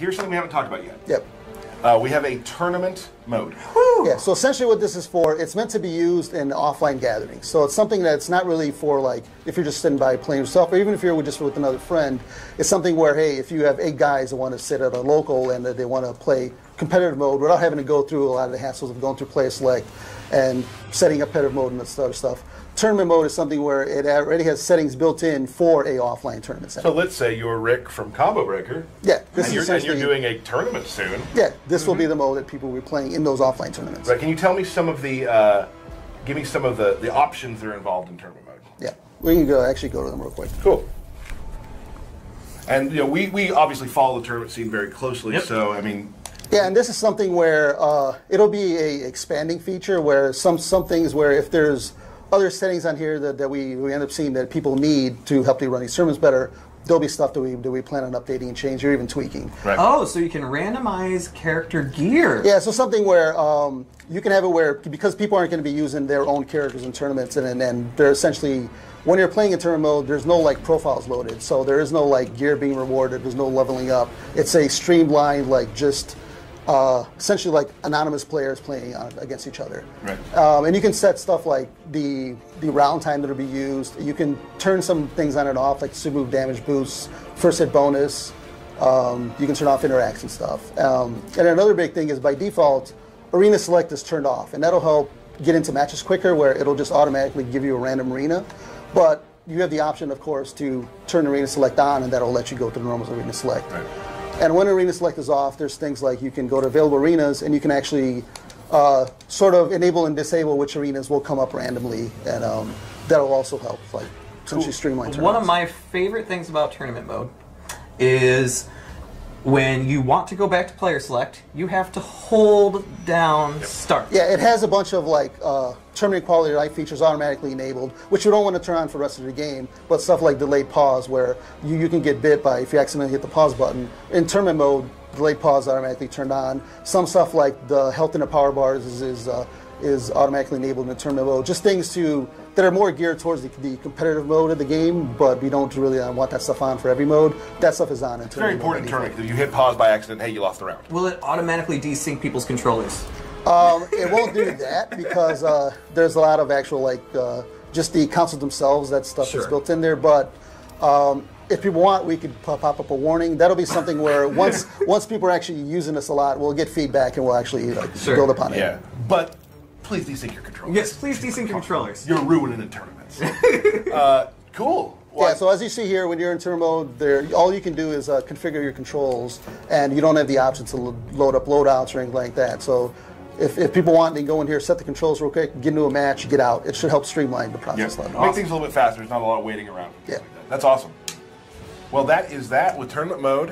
here's something we haven't talked about yet. Yep. We have a tournament mode. Yeah, so essentially what this is for, it's meant to be used in offline gatherings. So it's something that's not really for, like, if you're just sitting by playing yourself, or even if you're just with another friend. It's something where, hey, if you have 8 guys that want to sit at a local and they want to play competitive mode without having to go through a lot of the hassles of going through player select and setting up competitive mode and that other stuff. Tournament mode is something where it already has settings built in for a offline tournament setting. So let's say you're Rick from Combo Breaker. Yeah, and you're doing a tournament soon. Yeah, this will be the mode that people will be playing in those offline tournaments. Right, can you tell me some of the, give me some of the options that are involved in tournament mode? Yeah, we can actually go to them real quick. Cool. And you know, we obviously follow the tournament scene very closely, so I mean. Yeah, and this is something where it'll be a expanding feature where some things where if there's other settings on here that we end up seeing that people need to help you run these tournaments better, there'll be stuff that we plan on updating and changing or even tweaking. Right. Oh, so you can randomize character gear. Yeah, so something where you can have it where, because people aren't going to be using their own characters in tournaments, and they're essentially, when you're playing in tournament mode, there's no like profiles loaded, so there is no like gear being rewarded, there's no leveling up. It's a streamlined, like just essentially like anonymous players playing against each other. Right. And you can set stuff like the round time that'll be used. You can turn some things on and off, like super move damage boosts, first hit bonus. You can turn off interacts and stuff. And another big thing is by default, arena select is turned off, and that'll help get into matches quicker, where it'll just automatically give you a random arena. But you have the option, of course, to turn arena select on, and that'll let you go to the normal arena select. Right. And when arena select is off, there's things like you can go to available arenas, and you can actually sort of enable and disable which arenas will come up randomly, and that'll also help, like, essentially streamline tournaments. One of my favorite things about tournament mode is when you want to go back to player select, you have to hold down start. Yeah, it has a bunch of like tournament quality of life features automatically enabled, which you don't want to turn on for the rest of the game, but stuff like delayed pause, where you can get bit by if you accidentally hit the pause button. In tournament mode, delayed pause is automatically turned on. Some stuff like the health in the power bars is automatically enabled in tournament mode. Just things that are more geared towards the competitive mode of the game, but we don't really want that stuff on for every mode. That stuff is on in tournament. It's very important in tournament. If you hit pause by accident, hey, you lost the round. Will it automatically desync people's controllers? It won't do that because there's a lot of actual like just the consoles themselves. That stuff is built in there, but. If people want, we could pop up a warning. That'll be something where once people are actually using this a lot, we'll get feedback and we'll actually build upon it. Yeah, but please desync your controllers. Yes, please desync your controllers. You're ruining in tournaments. Cool. Well, yeah, so as you see here, when you're in tournament mode, all you can do is configure your controls, and you don't have the option to load up loadouts or anything like that. So if people want, they can go in here, set the controls real quick, get into a match, get out. It should help streamline the process. Yeah. Make things a little bit faster. There's not a lot of waiting around. Yeah. That's awesome. Well, that is that with tournament mode.